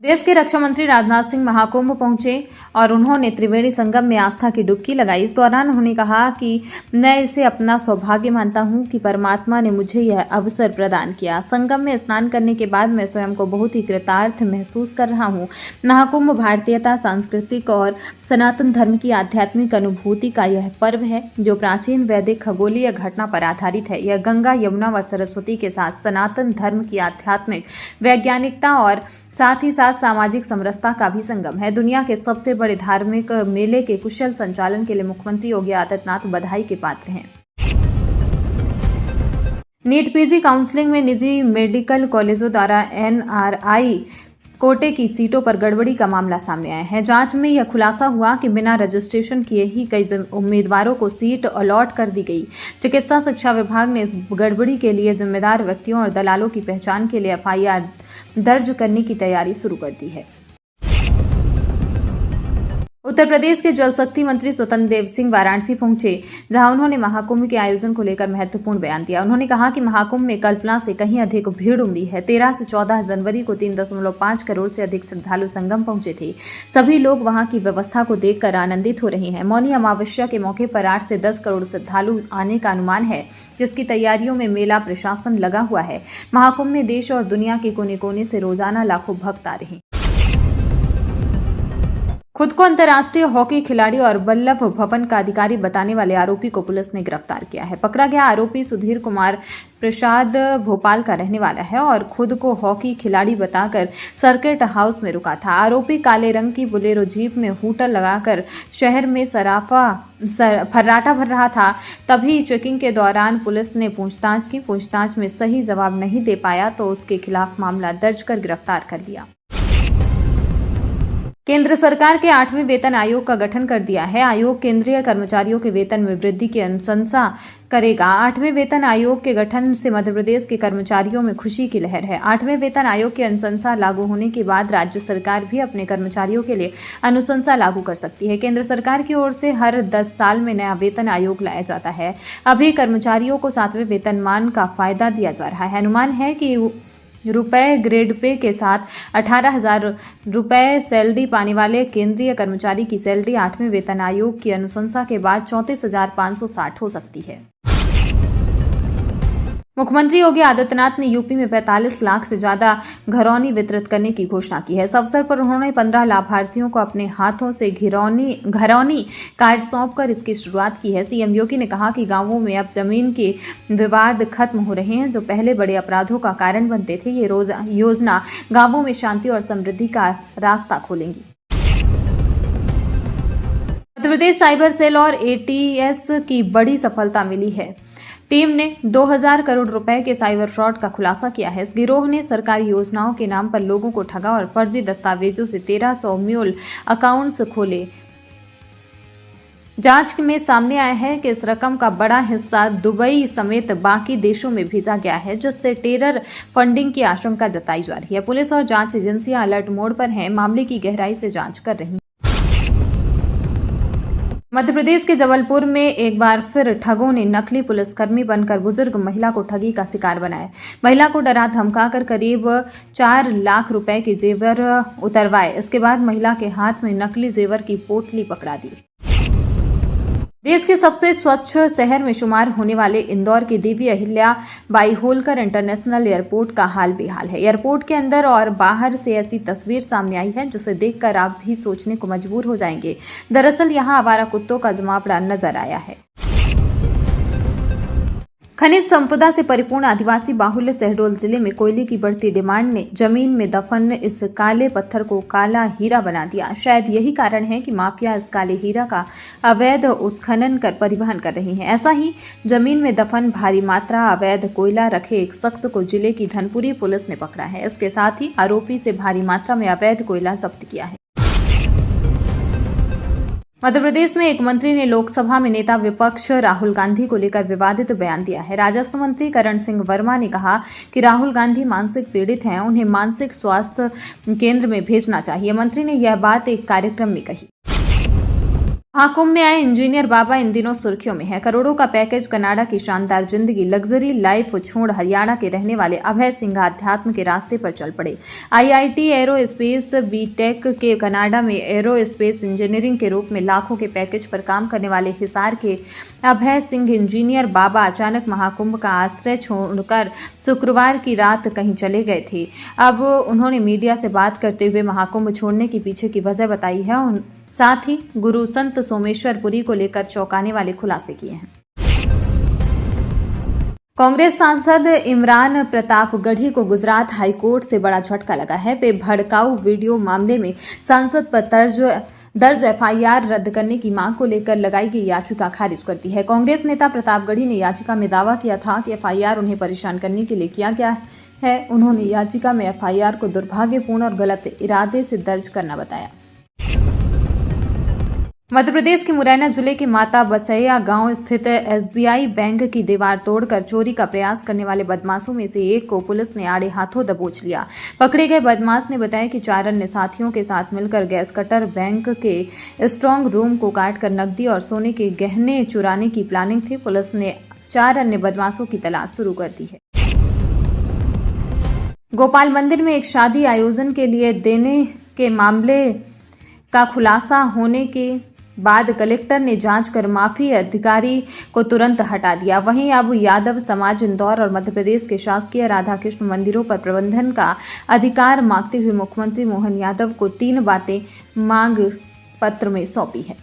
देश के रक्षा मंत्री राजनाथ सिंह महाकुंभ पहुंचे और उन्होंने त्रिवेणी संगम में आस्था की डुबकी लगाई। इस दौरान उन्होंने कहा कि मैं इसे अपना सौभाग्य मानता हूं कि परमात्मा ने मुझे यह अवसर प्रदान किया। संगम में स्नान करने के बाद मैं स्वयं को बहुत ही कृतार्थ महसूस कर रहा हूं। महाकुंभ भारतीयता, सांस्कृतिक और सनातन धर्म की आध्यात्मिक अनुभूति का यह पर्व है जो प्राचीन वैदिक खगोलीय घटना पर आधारित है। यह गंगा, यमुना व सरस्वती के साथ सनातन धर्म की आध्यात्मिक, वैज्ञानिकता और साथ ही साथ सामाजिक समरसता का भी संगम है। दुनिया के सबसे बड़े धार्मिक मेले के कुशल संचालन के लिए मुख्यमंत्री योगी आदित्यनाथ बधाई के पात्र हैं। नीट पीजी काउंसलिंग में निजी मेडिकल कॉलेजों द्वारा एनआरआई कोटे की सीटों पर गड़बड़ी का मामला सामने आया है। जांच में यह खुलासा हुआ कि बिना रजिस्ट्रेशन किए ही कई उम्मीदवारों को सीट अलॉट कर दी गई। चिकित्सा शिक्षा विभाग ने इस गड़बड़ी के लिए जिम्मेदार व्यक्तियों और दलालों की पहचान के लिए एफआईआर दर्ज करने की तैयारी शुरू कर दी है। उत्तर प्रदेश के जल शक्ति मंत्री स्वतंत्र देव सिंह वाराणसी पहुंचे, जहां उन्होंने महाकुंभ के आयोजन को लेकर महत्वपूर्ण बयान दिया। उन्होंने कहा कि महाकुंभ में कल्पना से कहीं अधिक भीड़ उमड़ी है। 13 से 14 जनवरी को 3.5 करोड़ से अधिक श्रद्धालु संगम पहुंचे थे। सभी लोग वहां की व्यवस्था को देखकर आनंदित हो रहे हैं। मौनी अमावस्या के मौके पर 8 से 10 करोड़ श्रद्धालु आने का अनुमान है, जिसकी तैयारियों में मेला प्रशासन लगा हुआ है। महाकुंभ में देश और दुनिया के कोने कोने से रोजाना लाखों भक्त आ रहे हैं। खुद को अंतर्राष्ट्रीय हॉकी खिलाड़ी और वल्लभ भवन का अधिकारी बताने वाले आरोपी को पुलिस ने गिरफ्तार किया है। पकड़ा गया आरोपी सुधीर कुमार प्रसाद भोपाल का रहने वाला है और खुद को हॉकी खिलाड़ी बताकर सर्किट हाउस में रुका था। आरोपी काले रंग की बोलेरो जीप में हूटर लगाकर शहर में फर्राटा भर रहा था। तभी चेकिंग के दौरान पुलिस ने पूछताछ की। पूछताछ में सही जवाब नहीं दे पाया तो उसके खिलाफ मामला दर्ज कर गिरफ्तार कर लिया। केंद्र सरकार के 8वें वेतन आयोग का गठन कर दिया है। आयोग केंद्रीय कर्मचारियों के वेतन में वृद्धि की अनुशंसा करेगा। 8वें वेतन आयोग के गठन से मध्य प्रदेश के कर्मचारियों में खुशी की लहर है। 8वें वेतन आयोग की अनुशंसा लागू होने के बाद राज्य सरकार भी अपने कर्मचारियों के लिए अनुशंसा लागू कर सकती है। केंद्र सरकार की ओर से हर 10 साल में नया वेतन आयोग लाया जाता है। अभी कर्मचारियों को 7वें वेतनमान का फायदा दिया जा रहा है। अनुमान है कि रुपए ग्रेड पे के साथ 18,000 रुपए सैलरी पाने वाले केंद्रीय कर्मचारी की सैलरी 8वें वेतन आयोग की अनुशंसा के बाद 34,560 हो सकती है। मुख्यमंत्री योगी आदित्यनाथ ने यूपी में 45 लाख से ज्यादा घरौनी वितरित करने की घोषणा की है। इस अवसर पर उन्होंने 15 लाभार्थियों को अपने हाथों से घरौनी कार्ड सौंपकर इसकी शुरुआत की है। सीएम योगी ने कहा कि गांवों में अब जमीन के विवाद खत्म हो रहे हैं, जो पहले बड़े अपराधों का कारण बनते थे। ये योजना गांवों में शांति और समृद्धि का रास्ता खोलेंगी। मध्य प्रदेश साइबर सेल और एटीएस की बड़ी सफलता मिली है। टीम ने 2000 करोड़ रुपए के साइबर फ्रॉड का खुलासा किया है। इस गिरोह ने सरकारी योजनाओं के नाम पर लोगों को ठगा और फर्जी दस्तावेजों से 1300 म्यूल अकाउंट्स खोले। जांच में सामने आया है कि इस रकम का बड़ा हिस्सा दुबई समेत बाकी देशों में भेजा गया है, जिससे टेरर फंडिंग की आशंका जताई जा रही है। पुलिस और जांच एजेंसियां अलर्ट मोड पर हैं, मामले की गहराई से जांच कर रही हैं। मध्य प्रदेश के जबलपुर में एक बार फिर ठगों ने नकली पुलिसकर्मी बनकर बुजुर्ग महिला को ठगी का शिकार बनाया। महिला को डरा धमकाकर करीब 4 लाख रुपए के जेवर उतरवाए। इसके बाद महिला के हाथ में नकली जेवर की पोटली पकड़ा दी। देश के सबसे स्वच्छ शहर में शुमार होने वाले इंदौर के देवी अहिल्याबाई होलकर इंटरनेशनल एयरपोर्ट का हाल बेहाल है। एयरपोर्ट के अंदर और बाहर से ऐसी तस्वीर सामने आई है जिसे देखकर आप भी सोचने को मजबूर हो जाएंगे। दरअसल यहां आवारा कुत्तों का जमावड़ा नजर आया है। खनिज संपदा से परिपूर्ण आदिवासी बाहुल्य शहडोल जिले में कोयले की बढ़ती डिमांड ने जमीन में दफन इस काले पत्थर को काला हीरा बना दिया। शायद यही कारण है कि माफिया इस काले हीरा का अवैध उत्खनन कर परिवहन कर रही हैं। ऐसा ही जमीन में दफन भारी मात्रा अवैध कोयला रखे एक शख्स को जिले की धनपुरी पुलिस ने पकड़ा है। इसके साथ ही आरोपी से भारी मात्रा में अवैध कोयला जब्त किया है। मध्य प्रदेश में एक मंत्री ने लोकसभा में नेता विपक्ष राहुल गांधी को लेकर विवादित बयान दिया है। राजस्व मंत्री करण सिंह वर्मा ने कहा कि राहुल गांधी मानसिक पीड़ित हैं, उन्हें मानसिक स्वास्थ्य केंद्र में भेजना चाहिए। मंत्री ने यह बात एक कार्यक्रम में कही। महाकुंभ में आए इंजीनियर बाबा इन दिनों सुर्खियों में है। करोड़ों का पैकेज, कनाडा की शानदार जिंदगी, लग्जरी लाइफ छोड़ हरियाणा के रहने वाले अभय सिंह अध्यात्म के रास्ते पर चल पड़े। आईआईटी एरोस्पेस बीटेक के कनाडा में एरोस्पेस इंजीनियरिंग के रूप में लाखों के पैकेज पर काम करने वाले हिसार के अभय सिंह इंजीनियर बाबा अचानक महाकुंभ का आश्रय छोड़कर शुक्रवार की रात कहीं चले गए थे। अब उन्होंने मीडिया से बात करते हुए महाकुंभ छोड़ने के पीछे की वजह बताई है। साथ ही गुरु संत सोमेश्वर पुरी को लेकर चौंकाने वाले खुलासे किए हैं। कांग्रेस सांसद इमरान प्रताप गढ़ी को गुजरात हाईकोर्ट से बड़ा झटका लगा है। वे भड़काऊ वीडियो मामले में सांसद पर दर्ज एफआईआर रद्द करने की मांग को लेकर लगाई गई याचिका खारिज कर दी है। कांग्रेस नेता प्रताप गढ़ी ने याचिका में दावा किया था कि एफआईआर उन्हें परेशान करने के लिए किया गया है। उन्होंने याचिका में एफआईआर को दुर्भाग्यपूर्ण और गलत इरादे से दर्ज करना बताया। मध्य प्रदेश के मुरैना जिले के माता बसैया गांव स्थित एसबीआई बैंक की दीवार तोड़कर चोरी का प्रयास करने वाले बदमाशों में से एक को पुलिस ने आड़े हाथों दबोच लिया। पकड़े गए बदमाश ने बताया कि 4 अन्य साथियों के साथ मिलकर गैस कटर बैंक के स्ट्रांग रूम को काटकर नकदी और सोने के गहने चुराने की प्लानिंग थी। पुलिस ने 4 अन्य बदमाशों की तलाश शुरू कर दी है। गोपाल मंदिर में एक शादी आयोजन के लिए देने के मामले का खुलासा होने के बाद कलेक्टर ने जांच कर माफी अधिकारी को तुरंत हटा दिया। वहीं अब यादव समाज इंदौर और मध्य प्रदेश के शासकीय राधा कृष्ण मंदिरों पर प्रबंधन का अधिकार मांगते हुए मुख्यमंत्री मोहन यादव को 3 बातें मांग पत्र में सौंपी है।